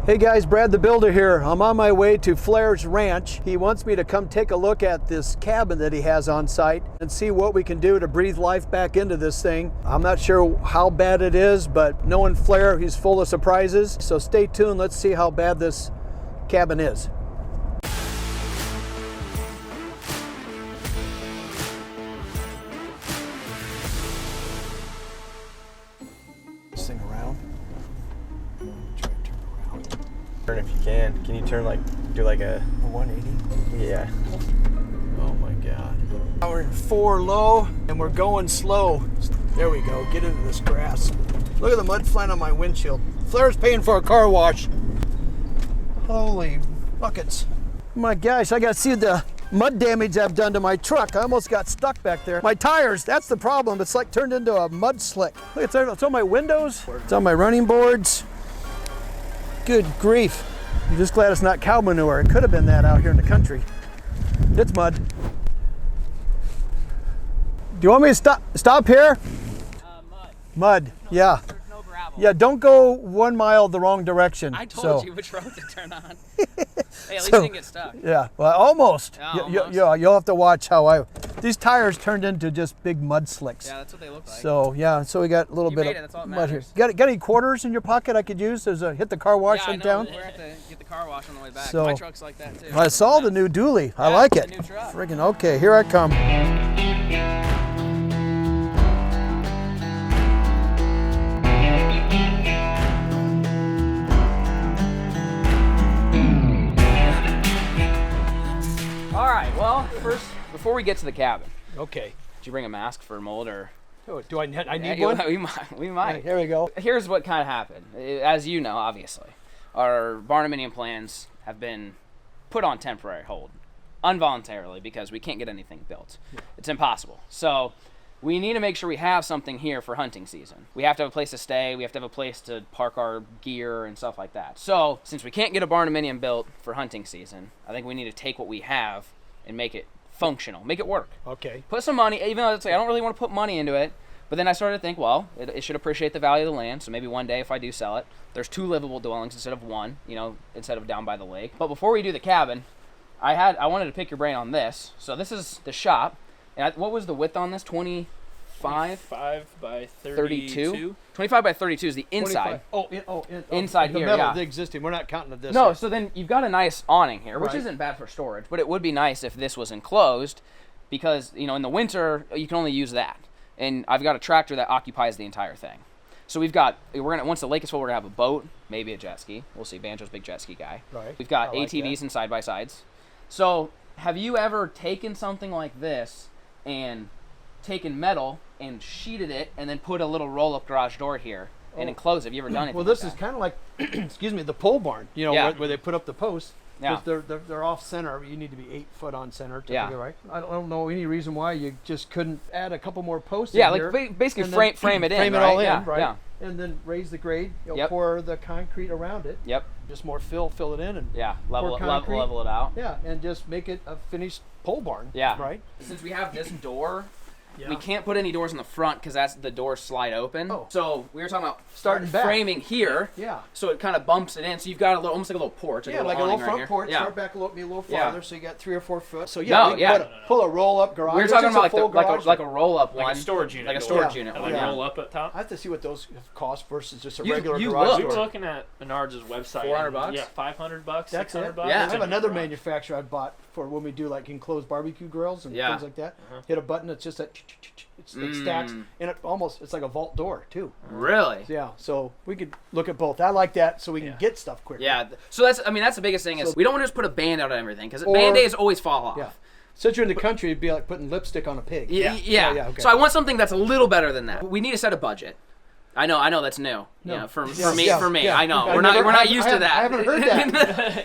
Hey guys, Brad the Builder here. I'm on my way to FLAIRS Ranch. He wants me to come take a look at this cabin that he has on site and see what we can do to breathe life back into this thing. I'm not sure how bad it is, but knowing Flair, he's full of surprises. So stay tuned, let's see how bad this cabin is. This thing around. Turn if you can. Can you turn do like a 180? Yeah. Oh my God. Now we're in 4 low and we're going slow. There we go, get into this grass. Look at the mud flying on my windshield. Flair's paying for a car wash. Holy buckets. My gosh, I gotta see the mud damage I've done to my truck. I almost got stuck back there. My tires, that's the problem. It's like turned into a mud slick. Look, it's on my windows. It's on my running boards. Good grief. I'm just glad it's not cow manure. It could have been that out here in the country. It's mud. Do you want me to stop here? Mud. Mud, yeah. There's no gravel. Yeah, don't go 1 mile the wrong direction. I told you which road to turn on. Hey, at least So, you didn't get stuck. Yeah, well, almost. Yeah, almost. You'll have to watch how these tires turned into just big mud slicks. Yeah, that's what they look like. So yeah, so we got a little You bit made of it, that's all that mud here. matters. Got any quarters in your pocket I could use as a hit the car wash yeah, I in know. town? We're going to have to get the car wash on the way back. So, My truck's like that too. I saw the new dually. I Yeah, like it's it. a new truck. Friggin' okay, here I come. All right, well, first, before we get to the cabin, Okay. did you bring a mask for mold or? Oh, do I need Yeah, one? We might. We might. Here we go. Here's what kind of happened. As you know, obviously, our barnuminium plans have been put on temporary hold, involuntarily, because we can't get anything built. Yeah. It's impossible. So we need to make sure we have something here for hunting season. We have to have a place to stay. We have to have a place to park our gear and stuff like that. So since we can't get a barnuminium built for hunting season, I think we need to take what we have and make it functional, make it work. Okay. Put some money, even though it's like, I don't really want to put money into it, but then I started to think, well, it should appreciate the value of the land, so maybe one day if I do sell it, there's 2 livable dwellings instead of 1, instead of down by the lake. But before we do the cabin, I wanted to pick your brain on this. So this is the shop, and what was the width on this? 25 by 32. 25 by 32 is the inside. 25. Inside the here, metal, yeah. the existing. We're not counting this. No, here. so then you've got a nice awning here, which Right. isn't bad for storage, but it would be nice if this was enclosed because, in the winter, you can only use that. And I've got a tractor that occupies the entire thing. So once the lake is full, we're going to have a boat, maybe a jet ski. We'll see. Banjo's a big jet ski guy. Right. We've got I like ATVs that. and side-by-sides. So have you ever taken something like this and taken metal and sheeted it and then put a little roll-up garage door here and enclose it? Have you ever done it? Well, this is kind of like, excuse me, the pole barn. Yeah. Where they put up the posts. Yeah. They're off center. You need to be 8 foot on center to Yeah. figure right. I don't know any reason why you just couldn't add a couple more posts. Yeah, in like here basically and then frame it in. frame it right? all in, Yeah, right? Yeah. And then raise the grade. Yep. Pour the concrete around it. Yep. Just more fill it in, and Yeah. Level concrete. it out. yeah, and just make it a finished pole barn. Yeah. Right. Since we have this door, Yeah. we can't put any doors in the front because the doors slide open. Oh. So we were talking about Starting back. framing here. Yeah. So it kind of bumps it in. So you've got almost like a little porch. Yeah, like a little awning right front here. porch. Yeah. Start back a little Yeah. farther, so you got 3 or 4 foot. So No, we yeah. can pull a roll up garage. We were It's talking just about a full garage. like a roll up one. Like a storage unit. Like a door. storage Yeah. unit. And like Yeah. roll up at top. I have to see what those cost versus just a You- regular you garage looked. We door. were looking at Menards' website. $400? Yeah, $500, That's $600. it. Yeah. I have another manufacturer I bought for when we do like enclosed barbecue grills and Yeah. things like that. Hit a button, it's just it stacks, and it's like a vault door too. Really? Yeah, so we could look at both. I like that, so we can Yeah. get stuff quicker. Yeah. So that's the biggest thing is So- we don't want to just put a Band-Aid on everything because Or- Band-Aids always fall off. Yeah. Since you're in the country, it'd be like putting lipstick on a pig. Yeah. Okay. So I want something that's a little better than that. We need to set a budget. I know that's new. No. Yeah, for Yeah, me, yeah, for me. yeah. I know. I We're never- not I- used I to haven't- that. I haven't heard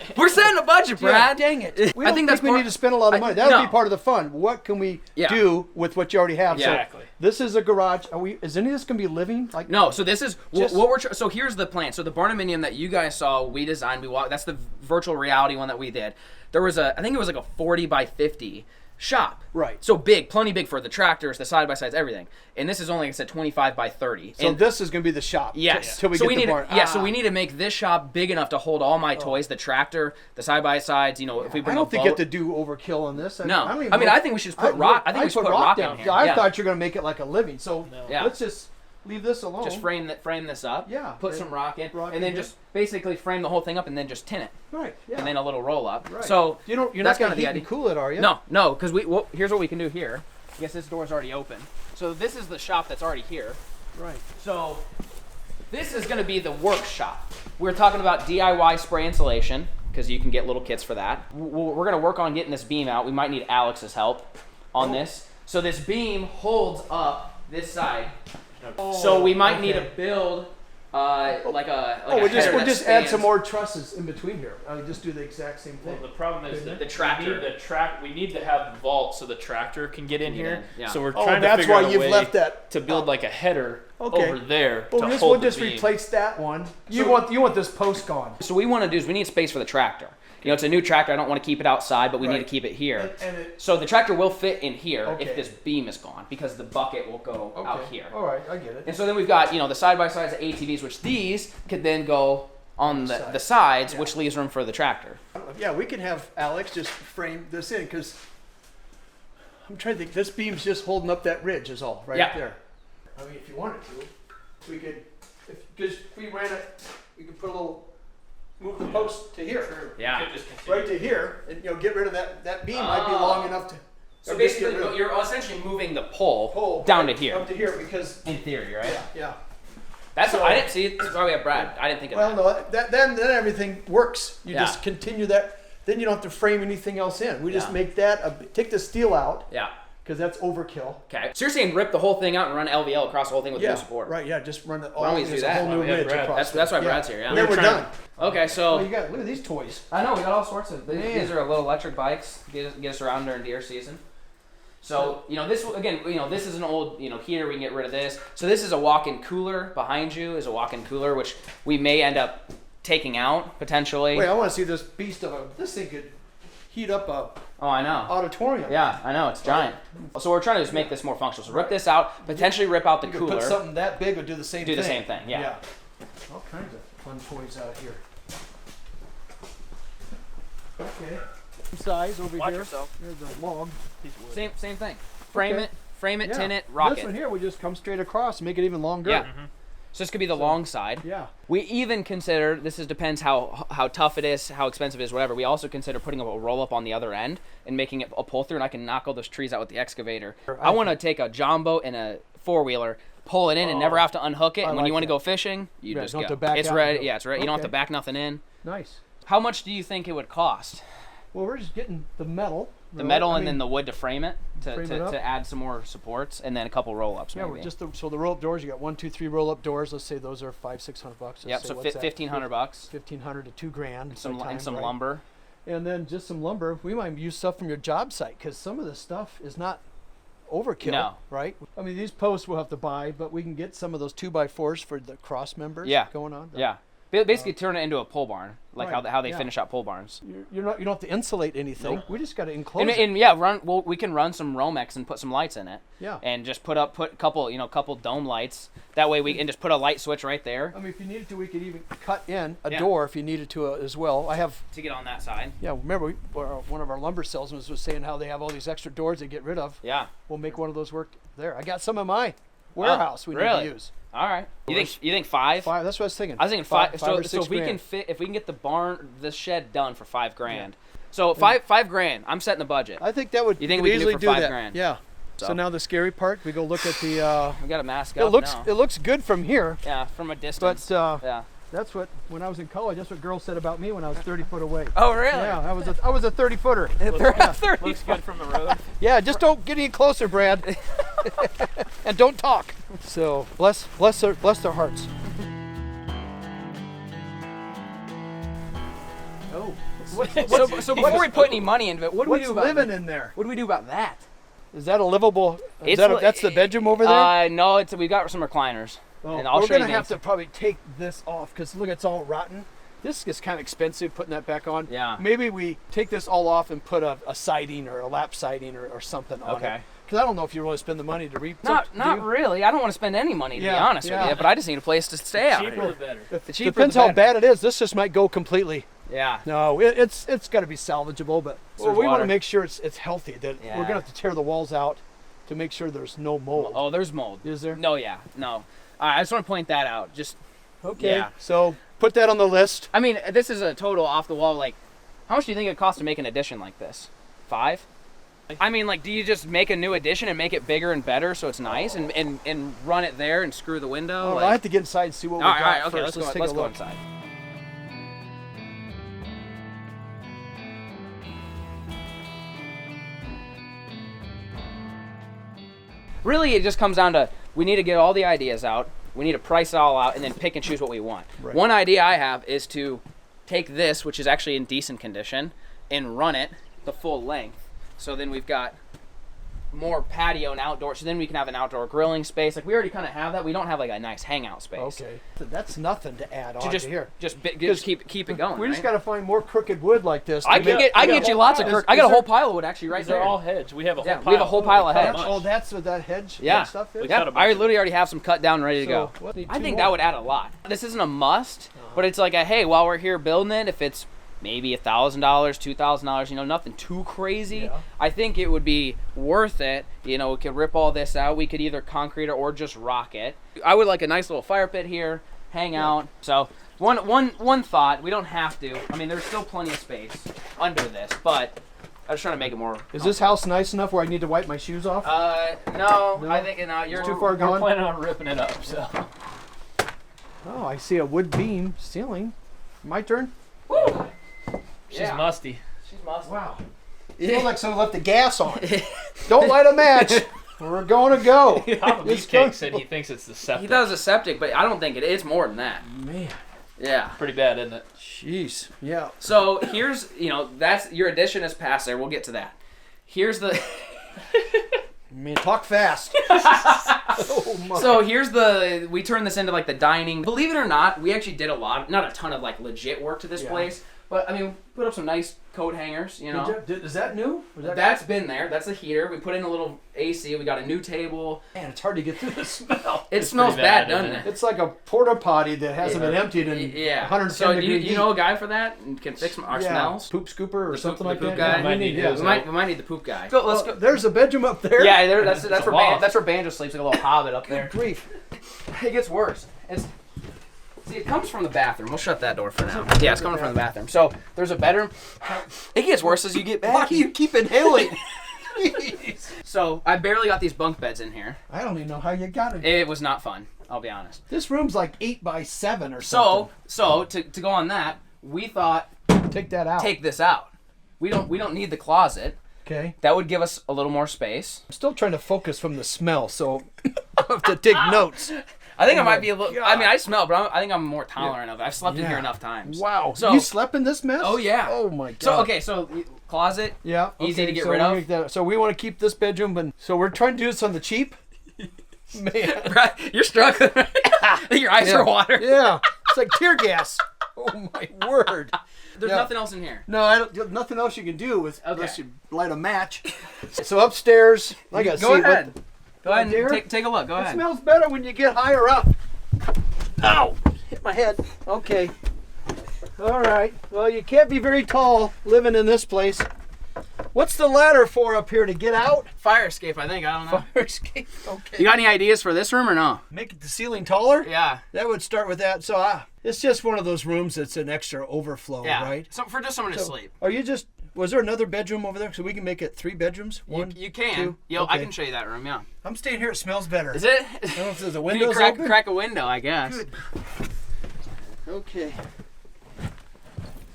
that. We're setting a budget, Yeah, Brad. dang it. We I don't think that's we need to spend a lot of money. That would no. be part of the fun. What can we Yeah. do with what you already have? Yeah. So Exactly. this is a garage. Is any of this going to be living? Like No, so this is Just- what we're. So here's the plan. So the barnuminium that you guys saw, we designed, we walked. That's the virtual reality one that we did. There was I think it was like a 40 by 50 shop. Right. So big, plenty big for the tractors, the side-by-sides, everything. And this is only, like I said, 25 by 30. So and this is going to be the shop. yes. Till we so get we the need barn. so we need to make this shop big enough to hold all my toys, the tractor, the side-by-sides, you know, if we bring I don't a think boat. you have to do overkill on this. No. I, don't even I mean, know- I think we should just put rock. I think we should put rock down. in here. Yeah, I thought you were going to make it like a living. So Yeah. let's just leave this alone. Just frame this up. Yeah. Put some rock in, Rock and in then here. just basically frame the whole thing up, and then just tin it, Right. Yeah. and then a little roll up. Right. So you're that's not kind going of to the heat idea. and cool it, are you? No, because here's what we can do here. I guess this door's already open. So this is the shop that's already here. Right. So this is going to be the workshop. We're talking about DIY spray insulation because you can get little kits for that. We're going to work on getting this beam out. We might need Alex's help on this. So this beam holds up this side. So we might need to build like a we'll header just that add spans- some more trusses in between here. Just do the exact same thing. Well, the problem is that The tractor. we need to have the vault so the tractor can get in here. Yeah. So we're Oh, trying to that's figure out why a you've way left that to build like a header Okay. over there Well, to we'll hold just the beam. replace that one. You So- want this post gone. So we want to do is we need space for the tractor. You know, it's a new tractor. I don't want to keep it outside, but we need to Right. keep it here. And it, So the tractor will fit in here Okay. if this beam is gone because the bucket will go out here. All right, I get it. And so then we've got, you know, the side-by-sides, the ATVs, which these could then go on the sides, which leaves room for the tractor. Yeah, we can have Alex just frame this in because I'm trying to think. This beam's just holding up that ridge is all right Yeah. there. I mean, if you wanted to, we could. Because if we ran it, we could put a little. Move the post to here. Yeah. You could just continue. Right to here, and get rid of that beam might be long enough to. So or just basically, get rid of you're essentially moving the pole, pole down right to here. Up to here because. In theory, right? Yeah. That's So- I didn't see it. That's why we have Brad. I didn't think of Well, that. no, then everything works. You Yeah. just continue that. Then you don't have to frame anything else in. We just Yeah. make that. Take the steel out Yeah. because that's overkill. Okay. So you're saying rip the whole thing out and run LVL across the whole thing with Yeah, new support? right. Yeah, just run it all. Why don't we do there's that? a whole Why new don't we have ridge Brad? across. That's why Brad's here. Yeah. Then we're done. Okay, so Oh, you got look at these toys. I know we got all sorts of. Man. These are little electric bikes. Get us around during deer season. So you know this again. You know this is an old heater. We can get rid of this. So this is a walk-in cooler. Behind you is a walk-in cooler, which we may end up taking out potentially. Wait, I want to see this beast of a. This thing could heat up a Oh, I know. auditorium. Yeah, I know. It's giant. So we're trying to just make this more functional. So rip this out. Potentially rip out the You could cooler. put something that big or do the same Do thing. the same thing. Yeah. All kinds of fun toys out here. Okay. Size over Watch here. yourself. There's a log. Same thing. Frame Okay. it, Yeah. tin it, rock This it. one here, we just come straight across and make it even longer. Yeah. So this could be the long side. Yeah. We even consider depends how tough it is, how expensive it is, whatever. We also consider putting a roll up on the other end and making it a pull through, and I can knock all those trees out with the excavator. I want to take a jumbo and a 4-wheeler, pull it in, and never have to unhook it. I And when you like want to that. go fishing, you Yeah, just don't go. have to back It's out ready. and go. Yeah, it's ready. You don't have to Okay. back nothing in. Nice. How much do you think it would cost? Well, we're just getting the metal. The metal and then the wood to frame it, frame it up. to add some more supports, and then a couple roll ups. Yeah, maybe. we're just so the roll up doors. You got 1, 2, 3 roll up doors. Let's say those are $500-600. Let's Yep. say, So what's that? $1,500. $1,500 to $2,000. And some by time, and some right? lumber. And then just some lumber. We might use stuff from your job site because some of this stuff is not overkill, No. right? I mean, these posts we'll have to buy, but we can get some of those 2x4s for the cross members Yeah. going on. Yeah. Basically, turn it into a pole barn, like Right, how they yeah. finish out pole barns. You don't have to insulate anything. Nope. We just got to enclose And, it. and yeah, we can run some Romex and put some lights in it. Yeah. And just put a couple dome lights. That way we can just put a light switch right there I mean, if you needed to, we could even cut in a Yeah. door if you needed to as well. I have, to get on that side. yeah, remember one of our lumber salesmen was saying how they have all these extra doors they get rid of. Yeah. We'll make one of those work there. I got some in my warehouse we need really? to use. All right. You think 5? 5, that's what I was thinking. I was thinking 5. Five or So six if we grand. if we can get the shed done for $5,000. So $5,000. I'm setting the budget. I think that would You think we we could can do easily it for do that. $5,000? Yeah. So now the scary part, we go look at the. We got a mask It up looks now. it looks good from here, Yeah, from a distance. but yeah. that's what when I was in college. That's what girls said about me when I was 30 foot away. Oh really? Yeah, I was a 30 footer. 30. Looks good from the road. Yeah, just don't get any closer, Brad, and don't talk. So bless their hearts. Oh, So before we put any money into it, what do we what's do about living in there? What do we do about that? Is that a livable? It's That's the bedroom over there. No, we got some recliners. Oh, and I'll we're show you gonna have things. to probably take this off because look, it's all rotten. This is kind of expensive putting that back on. Yeah. Maybe we take this all off and put a siding or a lap siding or something on it. Okay. Because I don't know if you really spend the money to Not really. I don't want to spend any money, to be honest with you, but I just need a place to stay out Cheaper here. the better. The cheaper, Depends the how better. bad it is. This just might go completely. Yeah. No, it's got to be salvageable, but There's we want water. to make sure it's healthy. That Yeah. we're gonna have to tear the walls out to make sure there's no mold. Oh, there's mold. Is there? No, yeah, no. I just want to point that out. Just Okay. Yeah. So put that on the list. I mean, this is a total off the wall. Like, how much do you think it costs to make an addition like this? 5? I mean, like, do you just make a new addition and make it bigger and better so it's nice and run it there and screw the window? Oh, like, I have to get inside and see what we all got right, okay, first. let's take go a look. inside. Really, it just comes down to we need to get all the ideas out. We need to price it all out and then pick and choose what we want. Right. One idea I have is to take this, which is actually in decent condition, and run it the full length. So then we've got more patio and outdoor. So then we can have an outdoor grilling space. Like we already kind of have that. We don't have like a nice hangout space. Okay. So that's nothing to add on To just to here. just Because keep it going. We just right? got to find more crooked wood like this. I can get you lots of Is- crook. I is got a there- whole pile of wood actually right They're there. all hedge. We have a whole Yeah, pile. we have a whole pile of How hedge. much? Oh, that's what that hedge Yeah. stuff is? We got Yeah, a bunch I of literally already have some cut down and ready to go. So, what, need I two think more? that would add a lot. This isn't a must, but it's like a hey, while we're here building it, if it's maybe $1,000, $2,000, nothing too crazy. Yeah. I think it would be worth it. We could rip all this out. We could either concrete it or just rock it. I would like a nice little fire pit here, hang out. So one thought, we don't have to. I mean, there's still plenty of space under this, but I was trying to make it more. Is this house nice enough where I need to wipe my shoes off? No, No? I think you're Too far We're gone? planning on ripping it up, so. Oh, I see a wood beam ceiling. My turn? Woo! She's Yeah. musty. She's musty. Wow. Feels like someone left the gas on. Don't light a match. We're going to go. Papa It's going- Beefcake said he thinks it's the septic. He does a septic, but I don't think it's more than that. Man, Yeah. Pretty bad, isn't it? jeez. Yeah. So here's, that's your addition is past there. We'll get to that. Here's the. Man, talk fast. Oh, my. So we turned this into like the dining. Believe it or not, we actually did not a ton of like legit work to this Yeah. place, but I mean, put up some nice coat hangers. Is that new? Or is that That's been there. That's the heater. We put in a little AC. We got a new table. Man, it's hard to get through the smell. It It's smells pretty bad, bad, doesn't isn't it? It's like a porta potty that hasn't been emptied in Yeah. 110 So degree you know a guy for that and can fix our smells? Poop scooper or The something poop- like the poop that. guy? Yeah, Might need his. We might need the poop guy. Let's go. There's a bedroom up there. Yeah, that's It's a where loft. that's where Banjo sleeps, like a little hobbit up there. Grief. It gets worse. See, it comes from the bathroom. We'll shut that door for now. Yeah, it's coming from the bathroom. So there's a bedroom. It gets worse as you get Why back. do you keep inhaling? Jeez. So I barely got these bunk beds in here. I don't even know how you got it. It was not fun. I'll be honest. This room's like 8 by 7 or something. So to go on that, we thought Take that out. take this out. We don't need the closet. Okay. That would give us a little more space. I'm still trying to focus from the smell, so I have to take notes. I think Oh I might my be a little. God. I mean, I smell, but I think I'm more tolerant of it. I've slept in Yeah. here enough times. Wow. So You slept in this mess? Oh yeah. Oh my god. So okay, so closet. Yeah. Easy to get so rid we of. make that- so we want to keep this bedroom, but so we're trying to do this on the cheap. Man. Right, you're struggling. Your eyes are water. Yeah. It's like tear gas. Oh my word. There's Yeah. nothing else in here. No, I don't. Nothing else you can do with Okay. unless you light a match. So upstairs, I got to see Go ahead. what. Go ahead Dear? and take a look. Go It ahead. smells better when you get higher up. Ow! Hit my head. Okay. All right. Well, you can't be very tall living in this place. What's the ladder for up here to get out? Fire escape, I think. I don't know. Fire escape. Okay. You got any ideas for this room or no? Make it the ceiling taller? Yeah. That would start with that. So it's just one of those rooms that's an extra overflow, Yeah. right? So for just someone to So, sleep. Are you just? Was there another bedroom over there so we can make it 3 bedrooms? One. You can. two? Yo, I Okay. can show you that room. Yeah. I'm staying here. It smells better. Is it? I don't know if there's a You window can open. crack a window, I guess. Good. Okay.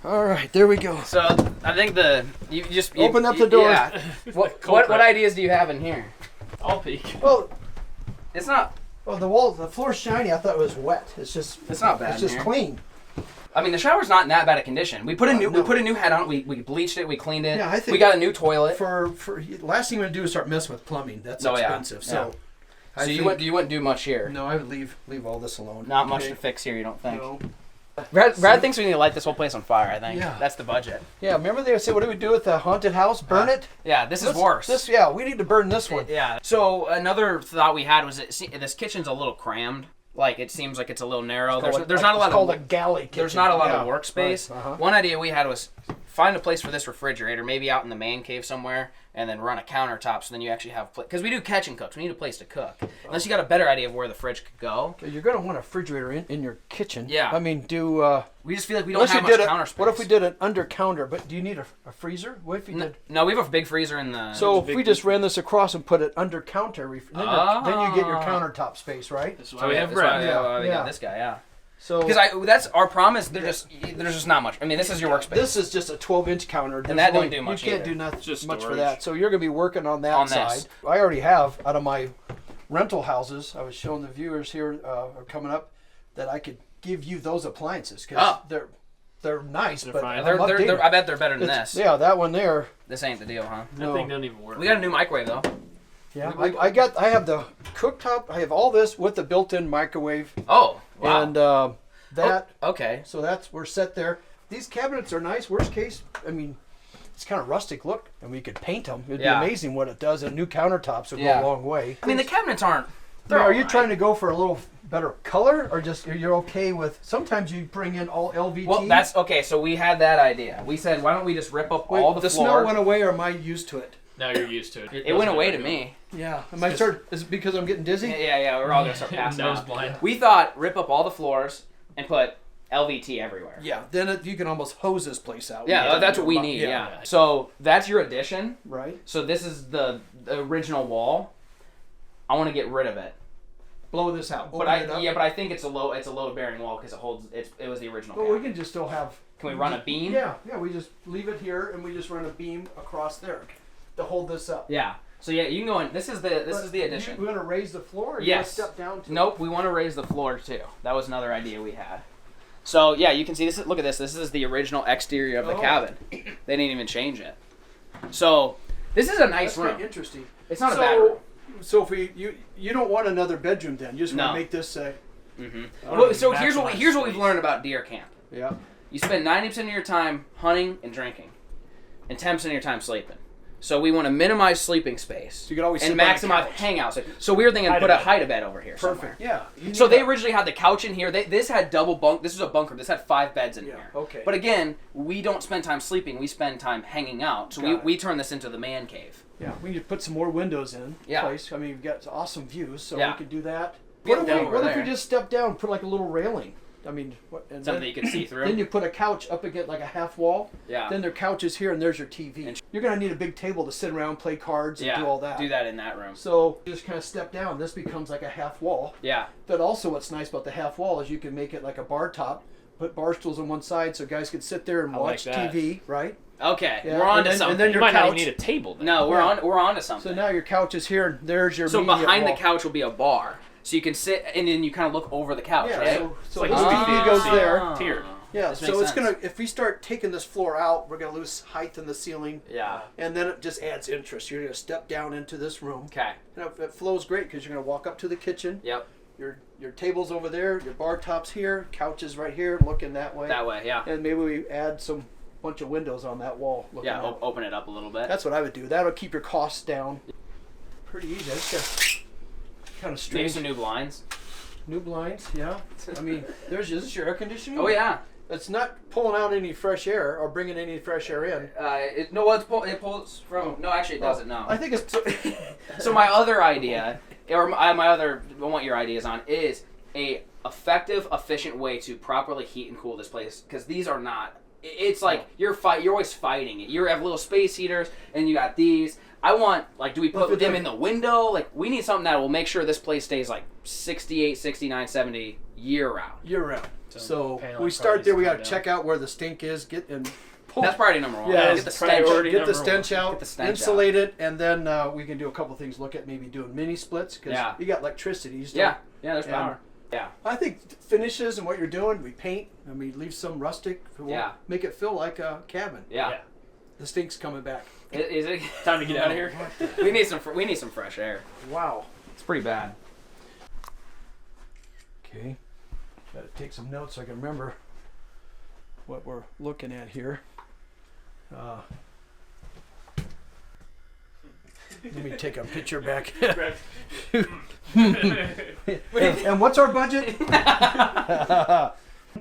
All right, there we go. So I think you Open up the door. Yeah. What ideas do you have in here? I'll peek. Well, It's not. the floor's shiny. I thought it was wet. It's not bad It's just in here. clean. I mean, the shower's not in that bad a condition. We put a No. new head on it. We bleached it. We cleaned it. Yeah, I think we got a new toilet. For last thing you want to do is start messing with plumbing. That's Oh, yeah. expensive. So, So you wouldn't do much here. No, I would leave all this alone. Not much Okay. to fix here. You don't think? No. Brad thinks we need to light this whole place on fire. I think that's the budget. Yeah, remember they said, what do we do with the haunted house? Burn it? Yeah, this is worse. We need to burn this one. Yeah. So another thought we had was this kitchen's a little crammed. Like it seems like it's a little narrow. There's not a lot of a galley kitchen. There's not a lot of workspace. Right. One idea we had was find a place for this refrigerator, maybe out in the man cave somewhere, and then run a countertop so then you actually have because we do catch and cooks. We need a place to cook. Unless you got a better idea of where the fridge could go. You're going to want a refrigerator in your kitchen. Yeah. I mean, we just feel like we don't have much counter space. What if we did an under counter? But do you need a freezer? What if you did? No, we have a big freezer in the. So if we just ran this across and put it under counter, then you get your countertop space, right? That's why we have Brad. We got this guy, yeah. So because that's our promise. There's just not much. I mean, this is your workspace. This is just a 12-inch counter, and that don't do much. You can't either. do nothing just much for storage. that. So you're going to be working on that side. This. I already have out of my rental houses. I was showing the viewers here are coming up that I could give you those appliances because they're nice, but fine. I bet they're better than this. Yeah, that one there. This ain't the deal, huh? That thing doesn't even work. We got a new microwave though. Yeah, I have the cooktop. I have all this with the built-in microwave. Oh, wow. And that. Okay. So we're set there. These cabinets are nice. Worst case, I mean, it's kind of rustic look, and we could paint them. It'd be amazing what it does. And new countertops would go a long way. I mean, the cabinets aren't. Are you trying to go for a little better color, or just you're okay with? Sometimes you bring in all LVT. Well, that's okay. So we had that idea. We said, why don't we just rip up all the floor? smell went away, or am I used to it? Now you're used to it. It went away to me. Yeah. Is it because I'm getting dizzy? Yeah. We're all gonna start passing Nose out. blind. We thought rip up all the floors and put LVT everywhere. Yeah. Then you can almost hose this place out. Yeah, that's what we need. Yeah. So that's your addition. Right. So this is the original wall. I want to get rid of it. Blow this out. But I think it's a load bearing wall because it was the original. Well, we can just still have. Can we run a beam? Yeah. We just leave it here and we just run a beam across there to hold this up. Yeah. So yeah, you can go in. This is the addition. We're gonna raise the floor. Or Yes. Step down. Nope. We want to raise the floor too. That was another idea we had. So yeah, you can see this. Look at this. This is the original exterior of the cabin. They didn't even change it. So this is a nice room. Quite interesting. It's not a bad room. So if you don't want another bedroom then, you just want to make this Well, so here's what we've learned about deer camp. Yeah. You spend 90% of your time hunting and drinking, and 10% of your time sleeping. So we want to minimize sleeping space. So you can always and sit by the maximize couch. hangout space. So we were thinking put a hide-a-bed over here. Perfect. Somewhere. Yeah. So they originally had the couch in here. This had double bunk. This was a bunker. This had 5 beds in here. Okay. But again, we don't spend time sleeping. We spend time hanging out. So we turn this into the man cave. Yeah. We need to put some more windows in place. I mean, we've got awesome views, so we could do that. What if we just step down, put like a little railing? I mean, something that you can see through. Then you put a couch up against like a half wall. Yeah. Then their couch is here, and there's your TV. You're gonna need a big table to sit around, play cards, and do all that. Do that in that room. So you just kind of step down. This becomes like a half wall. Yeah. But also, what's nice about the half wall is you can make it like a bar top. Put bar stools on one side so guys can sit there and watch TV, right? Okay, Yeah. we're on to something. And then You your might not couch. even need a table then. No, we're on to something. So now your couch is here, and there's your So media behind wall. the couch will be a bar. So you can sit and then you kind of look over the couch, Yeah, right? so like this a TV movie goes scene. there. Tiered. Yeah, This so makes it's sense. gonna, if we start taking this floor out, we're gonna lose height in the ceiling, Yeah. and then it just adds interest. You're gonna step down into this room. Okay. And it flows great because you're gonna walk up to the kitchen. Yep. Your table's over there, your bar top's here, couch is right here, looking that way. That way, yeah. And maybe we add some bunch of windows on that wall. Looking Yeah, out. open it up a little bit. That's what I would do. That'll keep your costs down. Pretty easy. I just got kind of Maybe strange. some new blinds. New blinds, yeah. I mean, is this your air conditioning? Oh yeah. It's not pulling out any fresh air or bringing any fresh air in. It pulls from. No, actually, it doesn't. No. I think it's. So my other idea, or I want your ideas on, is a effective, efficient way to properly heat and cool this place, because these are not. It's like you're always fighting it. You have little space heaters, and you got these. I want, do we put them in the window? Like, we need something that will make sure this place stays 68, 69, 70 year round. Year round. So panel we start there. We got to down. check out where the stink is. That's priority number one. Yeah, Get the stench. priority. Get the Number stench out. Get the stench insulate it, and then we can do a couple things. Look at maybe doing mini splits because Yeah. you got electricity. You just Yeah. don't- Yeah. There's power. Yeah. I think finishes and what you're doing, we paint and we leave some rustic. Yeah. Make it feel like a cabin. Yeah. The stink's coming back. Is it Time to get out of here. We need some fresh air. Wow. It's pretty bad. Okay. Gotta take some notes so I can remember. what we're looking at here. Let me take a picture back. And what's our budget?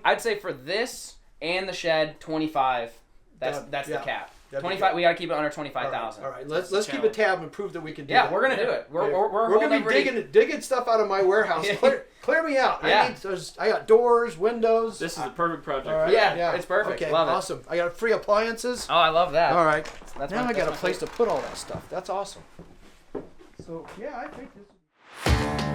I'd say for this and the shed, 25. That's the cap. 25. We gotta keep it under 25,000. All right. Let's keep a tab and prove that we can do Yeah, that. we're gonna do it. We're gonna be digging stuff out of my warehouse. Clear me out. Yeah. I got doors, windows. This is the perfect project. All right. Yeah, it's perfect. Okay, Love it. awesome. I got free appliances. Oh, I love that. All right. That's now my- I got a that's my place to put all that stuff. That's awesome. So yeah, I think this.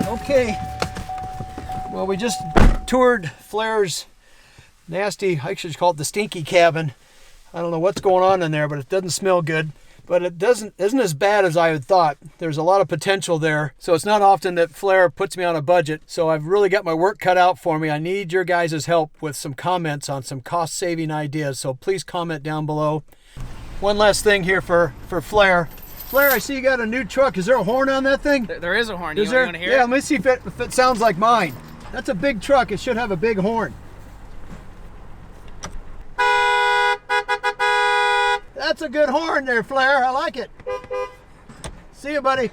Okay. Well, we just toured FLAIRS nasty, I should call it the stinky cabin. I don't know what's going on in there, but it doesn't smell good. But it isn't as bad as I had thought. There's a lot of potential there. So it's not often that FLAIR puts me on a budget. So I've really got my work cut out for me. I need your guys' help with some comments on some cost-saving ideas. So please comment down below. One last thing here for FLAIR. FLAIR, I see you got a new truck. Is there a horn on that thing? There is a horn. Is You there? want to hear Yeah, it? let me see if it sounds like mine. That's a big truck. It should have a big horn. That's a good horn there, FLAIR. I like it. See you, buddy.